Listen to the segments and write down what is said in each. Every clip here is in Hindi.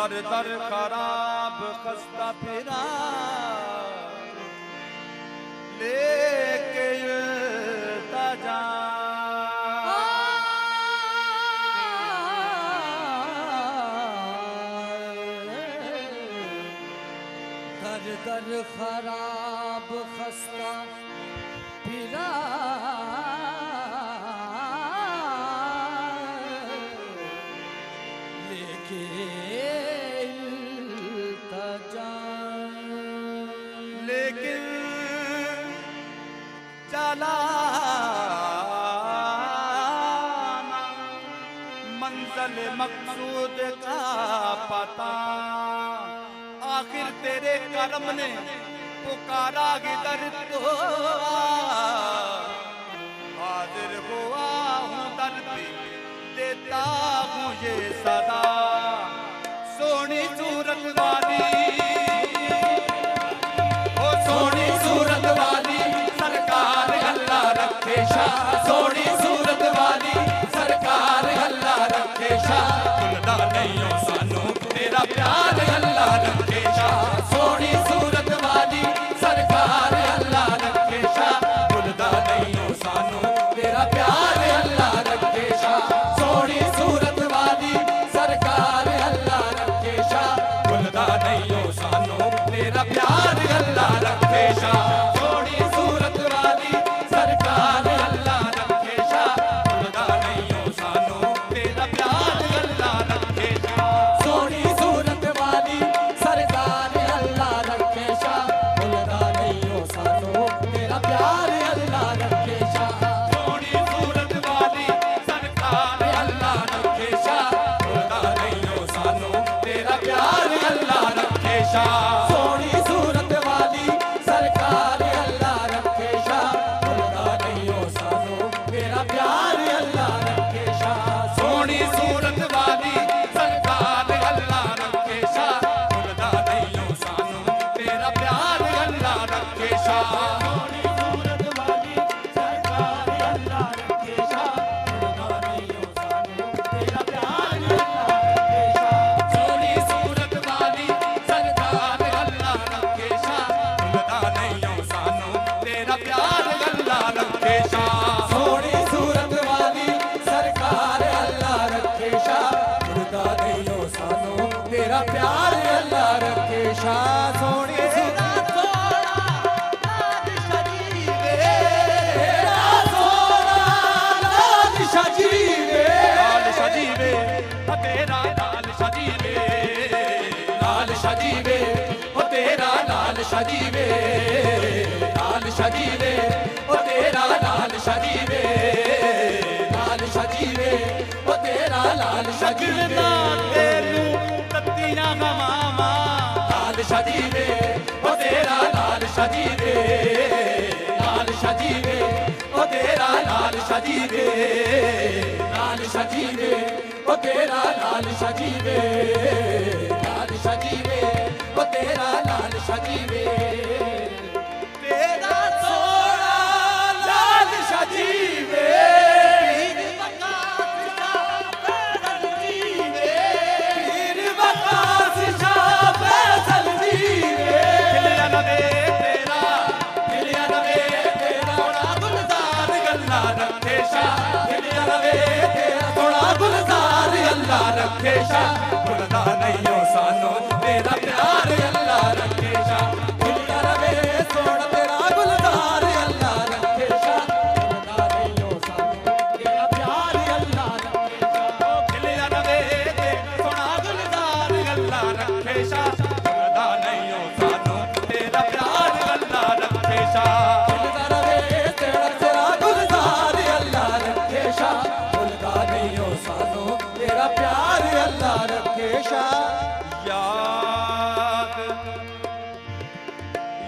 दर दर खराब खस्ता फिरा लेके ताजा दर दर खराब खस्ता फिरा लेके लेकिन चला मंजिल मकसूद का पता आखिर तेरे करम ने पुकारा किधर तो हाजिर हुआ हूँ दर पे देता हूँ ये सदा सोनी सूरत वाली सोनी सूरत वाली सरकार अल्लाह रखे शाह सोनी सूरत वाली सरकार अल्लाह रखे शाह भुलदा नहीं हो सानू तेरा प्यार अल्लाह रखे शाह सोनी सूरत वाली सरकार अल्लाह रखे शाह भुलदा नहीं हो सानू तेरा प्यार अल्लाह रखे शाह सोनी सूरत वाली सरकार अल्लाह रखे शाह भुलदा नहीं हो सानू तेरा प्यार अल्लाह रखे शाह सोनी सूरत वाली सरकार अल्लाह रखे शाह भुलदा नहीं हो सानू तेरा प्यार अल्लाह रखे शाह सोनी सूरत वाली सरकार अल्लाह रखे शाह भुलदा नहीं हो सानू तेरा प्यार अल्लाह रखे शाह सोनी सूरत वाली सरकार अल्लाह रखे शाह भुलदा नहीं हो सानू तेरा प्यार अल्लाह रखे शाह सोनी सूरत वाली सरकार अल्लाह रखे शाह भुलदा नहीं हो सानू तेरा प्यार अल्लाह रखे शाह सोनी सूरत वाली सरकार अल्लाह रखे शाह भुलदा नहीं हो सानू तेरा प्यार अल्लाह रखे शाह सोनी सूरत वाली सरकार अल्लाह रखे शाह भुलदा नहीं हो सानू तेरा प्यार अल्लाह रखे शाह सोनी सूरत वाली सरकार अल्लाह रखे शाह भुलदा नहीं हो सानू तेरा प्यार अल्लाह रखे शाह सोनी सूरत वाली सरकार अल्लाह रखे शाह भुलदा नहीं हो सानू तेरा प्यार अल्लाह रखे शाह सोनी तेरा सोना लाल शजीवे तेरा सोना लाल शजीवे लाल शजीवे हो तेरा लाल शजीवे लाल शजीवे हो तेरा लाल शजीवे लाल शजीवे हो तेरा लाल शजीवे लाल शजीवे हो तेरा लाल शजीवे तेनू तत्तियां गवावा लाल शजीवे हो तेरा लाल शजीवे लाल शजीवे हो तेरा लाल शजीवे लाल शजीवे हो तेरा लाल शजीवे लाल शजीवे हो तेरा लाल शजीवे तेरा सोना लाल शजीवे पीर वकास शाह फैसल जीवे खिलिया नवे तेरा सोना गुलजार अल्लाह रखे शाह खिलिया नवे तेरा सोना गुलजार अल्लाह रखे शाह भुलदा नहीं हो सानू तेरा प्यार अल्लाह रखे शाह खिलिया नवे सोना तेरा गुलजार अल्लाह रखे शाह भुलदा नहीं हो सानू तेरा प्यार अल्लाह रखे शाह खिलिया नवे तेरा सोना गुलजार अल्लाह रखे शाह भुलदा नहीं हो सानू तेरा प्यार अल्लाह रखे शाह भुलदा रवे तेरा तेरा गुलजार अल्लाह रखे शाह भुलदा नहीं हो सानू तेरा प्यार अल्लाह रखे शाह याद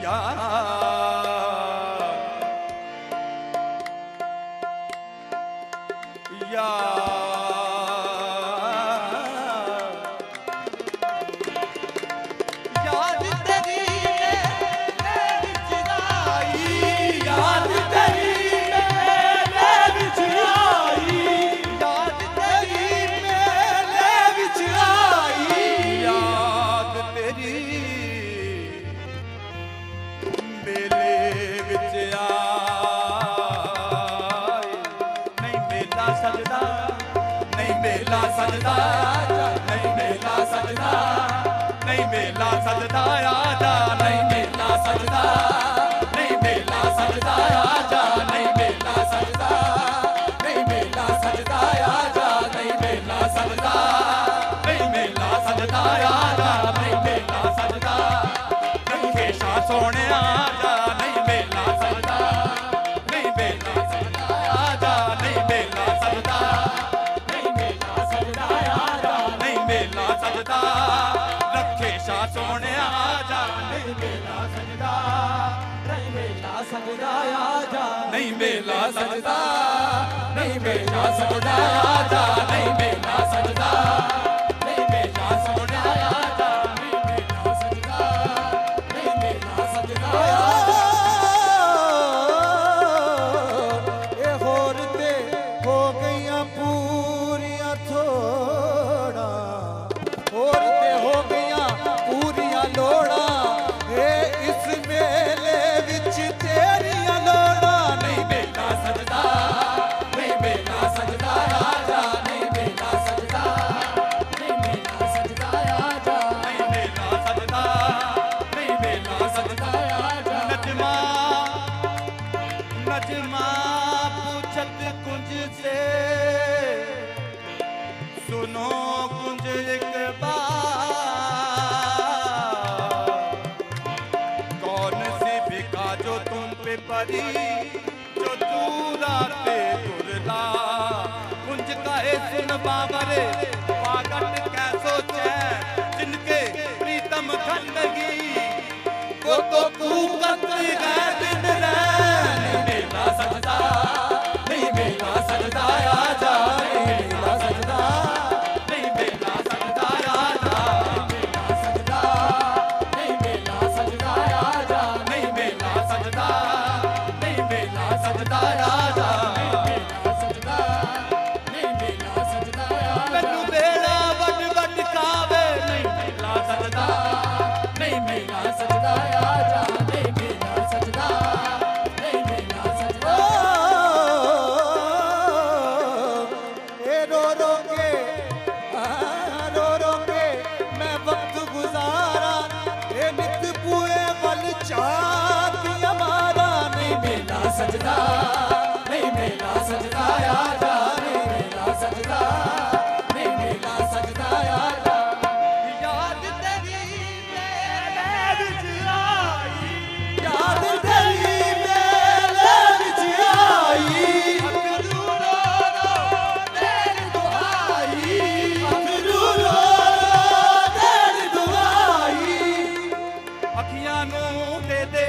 याद याद तेरी मेरे चिराई याद तेरी मेरे चिराई याद तेरी मेरे चिराई मेला सजदा नहीं मेला सजदा नहीं मेला सजदा आजा नहीं मेला सजदा नहीं मेला सजदा आजा नहीं मेला सजदा नहीं मेला सजदा आजा नहीं मेला सजदा नहीं मेला सजदा आजा नहीं मेला सजदा रखे शाह सोने आजा नहीं मेला सजदा नहीं मेला सजदा आजा नहीं मेला सजदा नहीं मेला सजदा आजा नहीं मेला सजदा रखे शाह सोने आजा नहीं मेला सजदा नहीं मेला सजदा आजा नहीं मेला सजदा नहीं मेला सजदा आजा नहीं मेला सजदा नहीं मेला सोने आजा नहीं मेला सजदा नहीं मेला सजदा ए होर ते हो गईयां पूरियां थोड़ा होर ते हो गईयां पूरियां लोड़ा ए इस मेले विच तेरियां लोड़ा नहीं मेला सजदा नहीं मेला सजदा आजा नहीं मेला सजदा नहीं मेला सजदा आजा नहीं मेला सजदा नहीं मेला सजदा आजा नजमा नजमा पूछत कुंज से सुनो कुंज एक बार कौन सी फिका जो तुम पे परी जो दूरा पे तुरला कुंज कहे सुन बाबरे पागट कै सोचे जिनके प्रीतम खंडगी वो तो कूकत है दिन रैन मेला सजदा नहीं मेला सजदा आजा नहीं मेला सजदा नहीं मेला सजदा आजा मेला सजदा नहीं मेला सजदा आजा नहीं मेला सजदा नहीं मेला सजदा आजा मेला सजदा नहीं मेला सजदा मैनू बेड़ा वड वड खावे नहीं मेला सजदा नहीं मेला सजदा आजा नहीं मेला सजदा नहीं मेला सजदा ए रो रो के मैं वक्त गुजारा ए नित पुए वल चातियां मारा नहीं मेला सजदा नहीं मेला सजदा आजा नहीं मेला सजदा नहीं मेला सजदा आजा याद तेरी मेरे विच आई याद तेरी मेले विच आई अखरू रो रो तेरी दुआई अखरू रो तेरी दुआई अखियां नू दे दे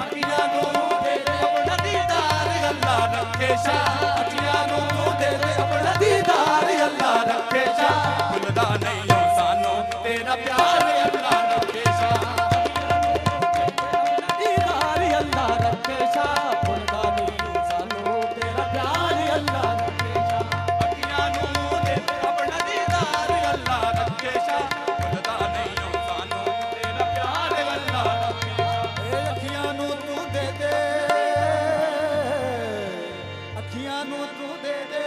अखियां नू दे दे अपना दीदार अल्लाह रखे शाह अखियां नू दे दे अपना दीदार अल्लाह रखे शाह भुलदा नहीं हो सानू तेरा प्यार अल्लाह रखे शाह दीदार अल्लाह रखे शाह भुलदा नहीं सानू तेरा प्यार अल्लाह रखे शाह अखियां नू दे दे अपना दीदार अल्लाह रखे शाह भुलदा नहीं हो सानू तेरा प्यार अल्लाह रखे शाह ए अखियां नू तू दे दे अखियां नू तू दे दे